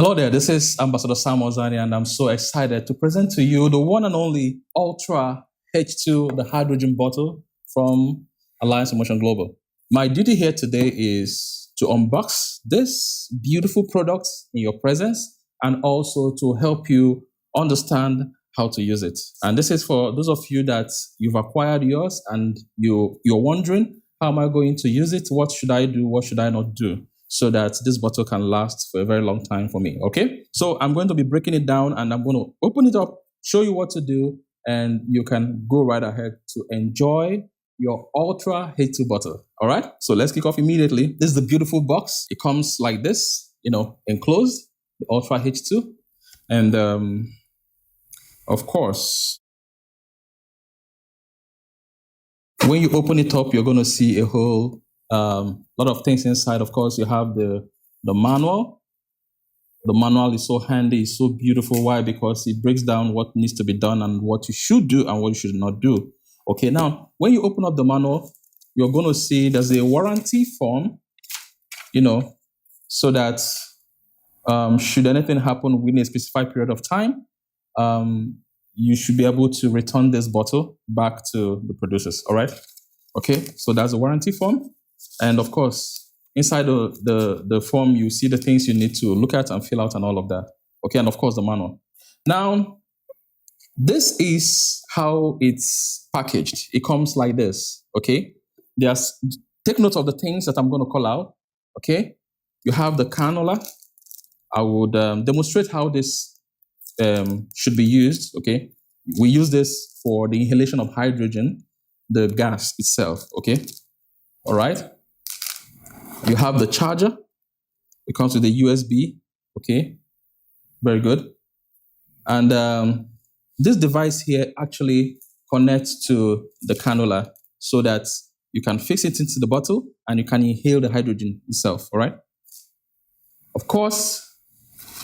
Hello there, this is Ambassador Sam Ozani, and I'm so excited to present to you the one and only Ultra H2, the hydrogen bottle from Alliance Emotion Global. My duty here today is to unbox this beautiful product in your presence and also to help you understand how to use it. And this is for those of you that you've acquired yours and you're wondering, how am I going to use it? What should I do? What should I not do? So that this bottle can last for a very long time for me, okay? So I'm going to be breaking it down and I'm going to open it up, show you what to do, and you can go right ahead to enjoy your Ultra H2 bottle, all right? So let's kick off immediately. This is the beautiful box. It comes like this, enclosed, the Ultra H2. And of course, when you open it up, you're going to see a whole lot of things inside. Of course, you have the manual. The manual is so handy, it's so beautiful. Why? Because it breaks down what needs to be done and what you should do and what you should not do. Okay, now, when you open up the manual, you're going to see there's a warranty form, so that should anything happen within a specified period of time, you should be able to return this bottle back to the producers, all right? Okay, so that's a warranty form. And of course, inside the form, you see the things you need to look at and fill out and all of that. Okay, and of course, the manual. Now, this is how it's packaged. It comes like this, okay? Take note of the things that I'm going to call out, okay? You have the cannula. I would demonstrate how this should be used, okay? We use this for the inhalation of hydrogen, the gas itself, okay? All right. You have the charger. It comes with a USB. Okay. Very good. And this device here actually connects to the cannula so that you can fix it into the bottle and you can inhale the hydrogen itself. All right. Of course,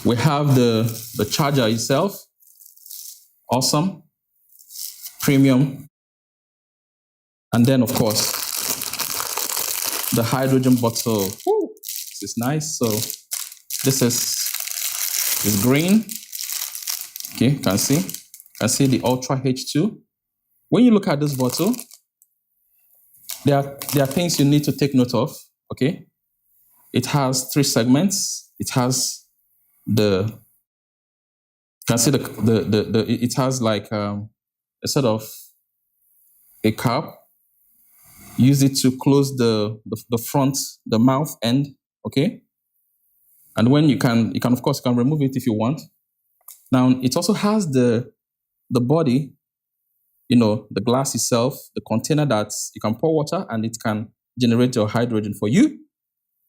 we have the charger itself. Awesome. Premium. And then, of course, the hydrogen bottle. Woo, this is nice. So this is green. Okay, you can see the Ultra H2. When you look at this bottle, there are things you need to take note of. Okay, it has 3 segments. It has it has like a sort of a cap. Use it to close the front, the mouth end, okay? And when you can of course, you can remove it if you want. Now, it also has the body, the glass itself, the container that you can pour water and it can generate your hydrogen for you.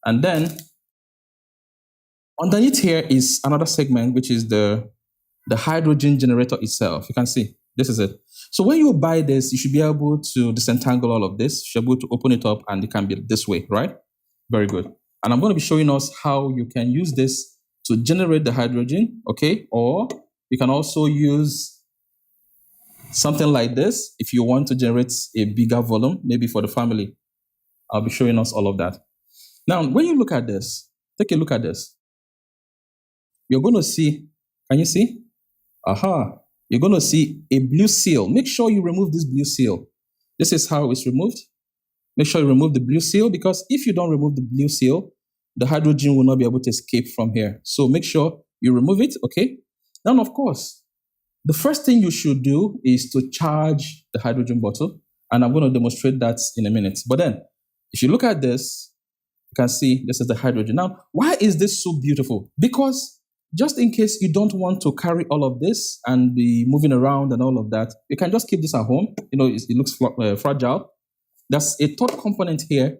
And then underneath here is another segment, which is the hydrogen generator itself. You can see, this is it. So when you buy this, you should be able to disentangle all of this. You should be able to open it up and it can be this way, right? Very good. And I'm going to be showing us how you can use this to generate the hydrogen, okay? Or you can also use something like this if you want to generate a bigger volume, maybe for the family. I'll be showing us all of that. Now, when you look at this, take a look at this. You're going to see, can you see? Aha. You're going to see a blue seal. Make sure you remove this blue seal. This is how it's removed. Make sure you remove the blue seal, because if you don't remove the blue seal, the hydrogen will not be able to escape from here. So make sure you remove it, okay? Now, of course, the first thing you should do is to charge the hydrogen bottle, and I'm going to demonstrate that in a minute. But then, if you look at this, you can see this is the hydrogen. Now, why is this so beautiful? Because just in case you don't want to carry all of this and be moving around and all of that, you can just keep this at home. It looks fragile. There's a third component here.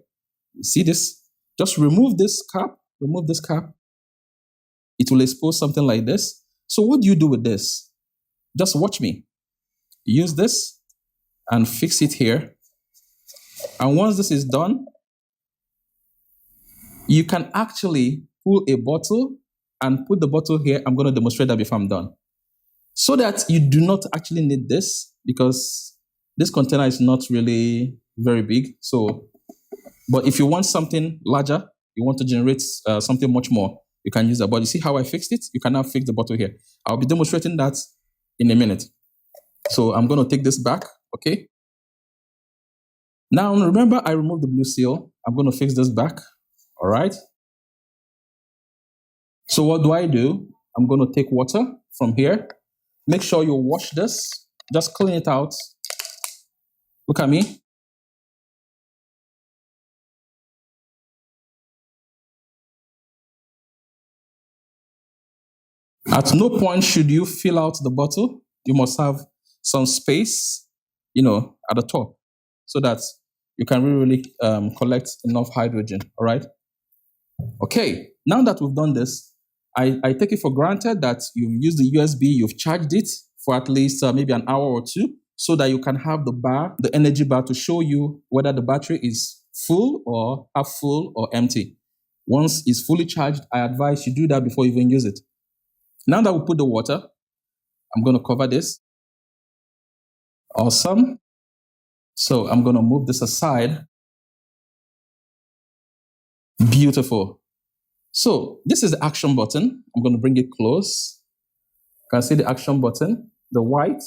See this? Just remove this cap. Remove this cap. It will expose something like this. So what do you do with this? Just watch me. Use this and fix it here. And once this is done, you can actually pull a bottle and put the bottle here. I'm going to demonstrate that before I'm done. So that you do not actually need this, because this container is not really very big. So, but if you want something larger, you want to generate something much more, you can use that. But you see how I fixed it? You can now fix the bottle here. I'll be demonstrating that in a minute. So I'm going to take this back, okay? Now, remember, I removed the blue seal. I'm going to fix this back, all right? So what do? I'm going to take water from here. Make sure you wash this. Just clean it out. Look at me. At no point should you fill out the bottle. You must have some space, at the top so that you can really collect enough hydrogen, all right? Okay, now that we've done this, I take it for granted that you've used the USB, you've charged it for at least maybe an hour or two so that you can have the energy bar to show you whether the battery is full or half full or empty. Once it's fully charged, I advise you do that before you even use it. Now that we put the water, I'm going to cover this. Awesome. So I'm going to move this aside. Beautiful. So this is the action button. I'm going to bring it close. You can see the action button, the white.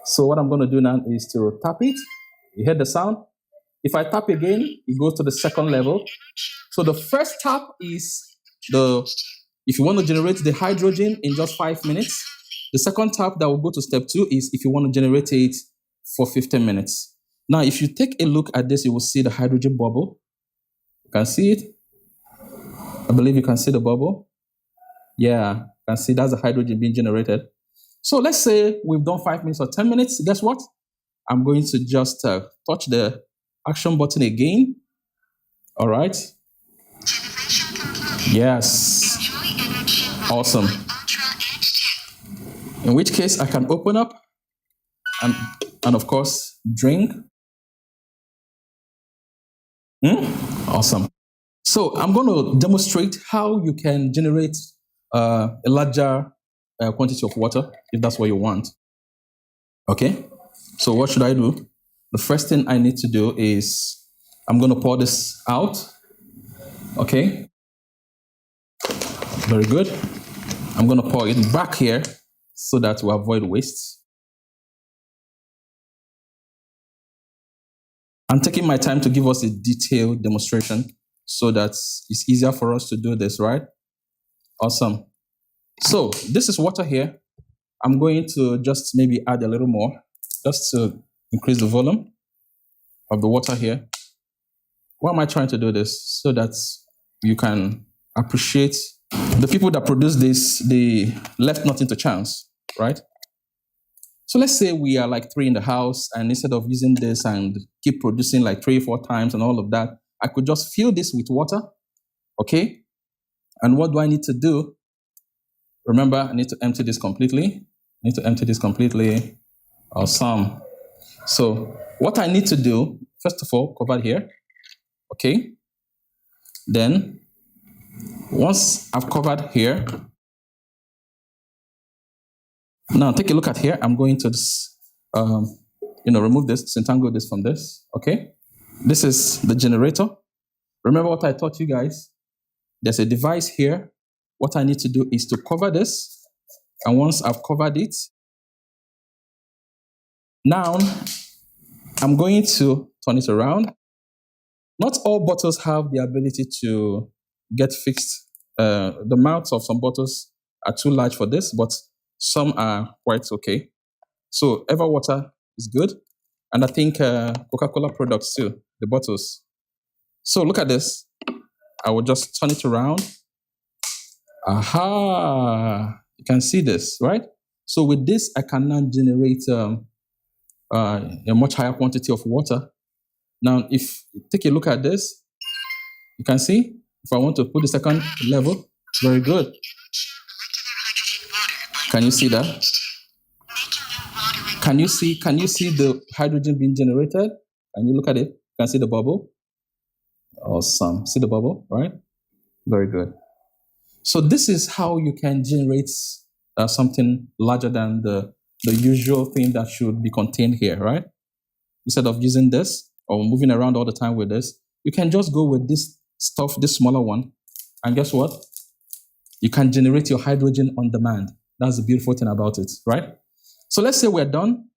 So what I'm going to do now is to tap it. You hear the sound? If I tap again, it goes to the second level. So the first tap is if you want to generate the hydrogen in just 5 minutes. The second tap that will go to step 2 is if you want to generate it for 15 minutes. Now, if you take a look at this, you will see the hydrogen bubble. You can see it. I believe you can see the bubble. Yeah, you can see that's the hydrogen being generated. So let's say we've done 5 minutes or 10 minutes. Guess what? I'm going to just touch the action button again. All right. Yes. Awesome. In which case, I can open up and of course, drink. Awesome. So I'm going to demonstrate how you can generate a larger quantity of water if that's what you want. Okay. So what should I do? The first thing I need to do is I'm going to pour this out. Okay. Very good. I'm going to pour it back here so that we avoid waste. I'm taking my time to give us a detailed demonstration so that it's easier for us to do this, right? Awesome. So this is water here. I'm going to just maybe add a little more just to increase the volume of the water here. Why am I trying to do this? So that you can appreciate the people that produce this, they left nothing to chance, right? So let's say we are like 3 in the house, and instead of using this and keep producing like 3 or 4 times and all of that, I could just fill this with water, okay? And what do I need to do? Remember, I need to empty this completely. Awesome. So what I need to do, first of all, cover here, okay? Then, once I've covered here, now take a look at here. I'm going to this, remove this, disentangle this from this, okay? This is the generator. Remember what I taught you guys? There's a device here. What I need to do is to cover this. And once I've covered it, now I'm going to turn it around. Not all bottles have the ability to get fixed. The mouths of some bottles are too large for this, but some are quite okay. So Everwater is good. And I think Coca-Cola products too, the bottles. So look at this. I will just turn it around. Aha! You can see this, right? So with this, I can now generate a much higher quantity of water. Now, if you take a look at this, you can see, if I want to put the second level, very good. Can you see that? Can you see the hydrogen being generated? Can you look at it? You can see the bubble? Awesome. See the bubble, right? Very good. So this is how you can generate something larger than the usual thing that should be contained here, right? Instead of using this or moving around all the time with this, you can just go with this stuff, this smaller one, And guess what? You can generate your hydrogen on demand. That's the beautiful thing about it, right? So let's say we're done.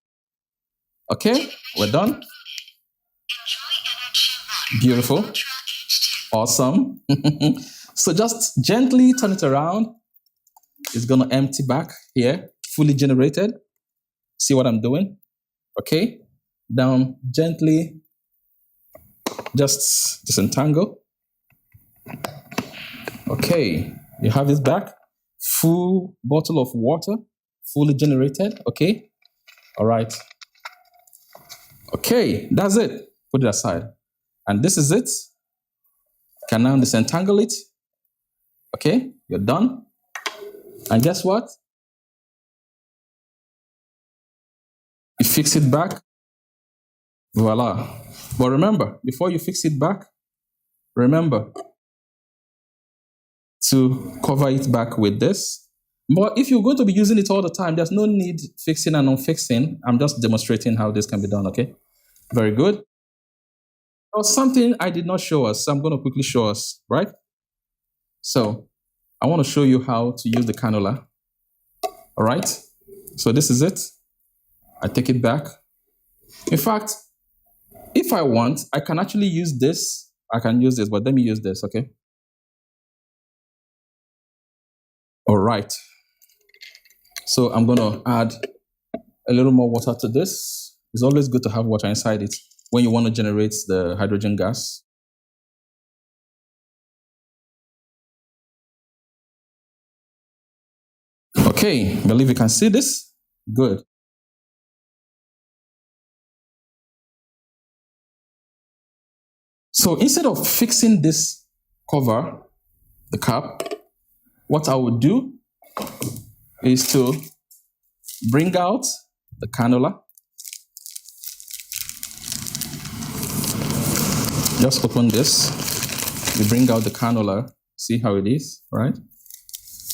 Okay, we're done. Beautiful. Awesome. So just gently turn it around. It's going to empty back here, fully generated. See what I'm doing? Okay. Down gently. Just disentangle. Okay. You have this back. Full bottle of water, fully generated. Okay. All right. Okay. That's it. Put it aside. And this is it. Can now disentangle it. Okay. You're done. And guess what? You fix it back. Voila. But remember, before you fix it back, remember to cover it back with this. But if you're going to be using it all the time, there's no need fixing and unfixing. I'm just demonstrating how this can be done, okay? Very good. There was something I did not show us, so I'm going to quickly show us, right? So I want to show you how to use the cannula. All right? So this is it. I take it back. In fact, if I want, I can actually use this. I can use this, but let me use this, okay? All right. So I'm going to add a little more water to this. It's always good to have water inside it when you want to generate the hydrogen gas. Okay, I believe you can see this. Good. So instead of fixing this cover, the cap, what I would do is to bring out the cannula. Just open this. You bring out the cannula. See how it is, right?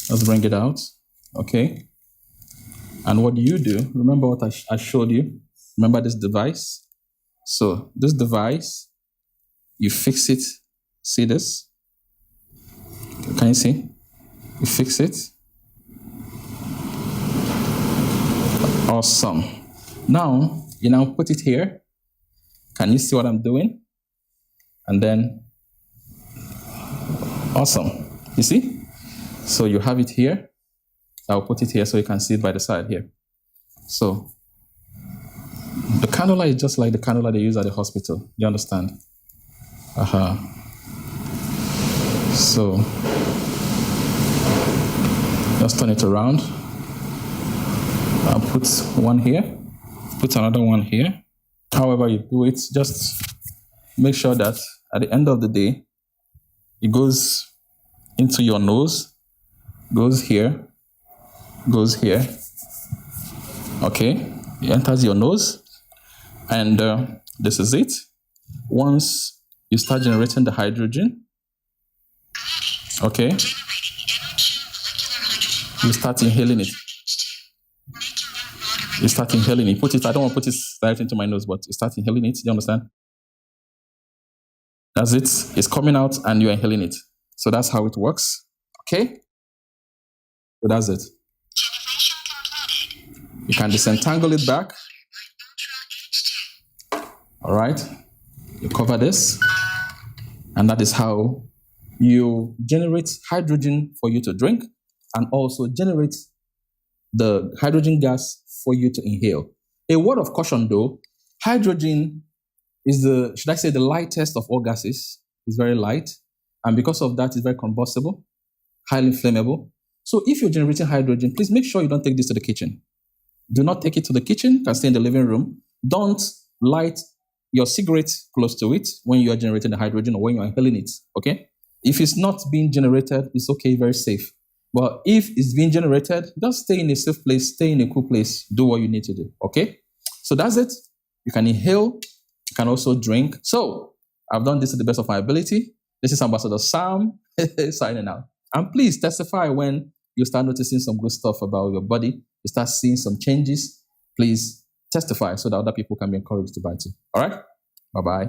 Let's bring it out. Okay. And what do you do? Remember what I showed you? Remember this device? So this device, you fix it. See this? Can you see? You fix it. Awesome. Now, you now put it here. Can you see what I'm doing? And then, awesome. You see? So you have it here. I'll put it here so you can see it by the side here. So the cannula is just like the cannula they use at the hospital. You understand? So just turn it around. I'll put one here, put another one here. However you do it, just make sure that at the end of the day, it goes into your nose, goes here, okay? It enters your nose, and this is it. Once you start generating the hydrogen, okay, you start inhaling it. You start inhaling it. Put it, I don't want to put it right into my nose, but you start inhaling it. Do you understand? That's it. It's coming out and you're inhaling it. So that's how it works. Okay? So that's it. You can disentangle it back. All right? You cover this. And that is how you generate hydrogen for you to drink and also generate the hydrogen gas for you to inhale. A word of caution though, hydrogen is the, should I say, the lightest of all gases. It's very light. And because of that, it's very combustible, highly flammable. So if you're generating hydrogen, please make sure you don't take this to the kitchen. Do not take it to the kitchen. You can stay in the living room. Don't light your cigarette close to it when you are generating the hydrogen or when you're inhaling it, okay? If it's not being generated, it's okay, very safe. But if it's being generated, just stay in a safe place, stay in a cool place, do what you need to do, okay? So that's it. You can inhale, you can also drink. So I've done this to the best of my ability. This is Ambassador Sam signing out. And please testify when you start noticing some good stuff about your body, you start seeing some changes. Please testify so that other people can be encouraged to buy too. All right? Bye-bye.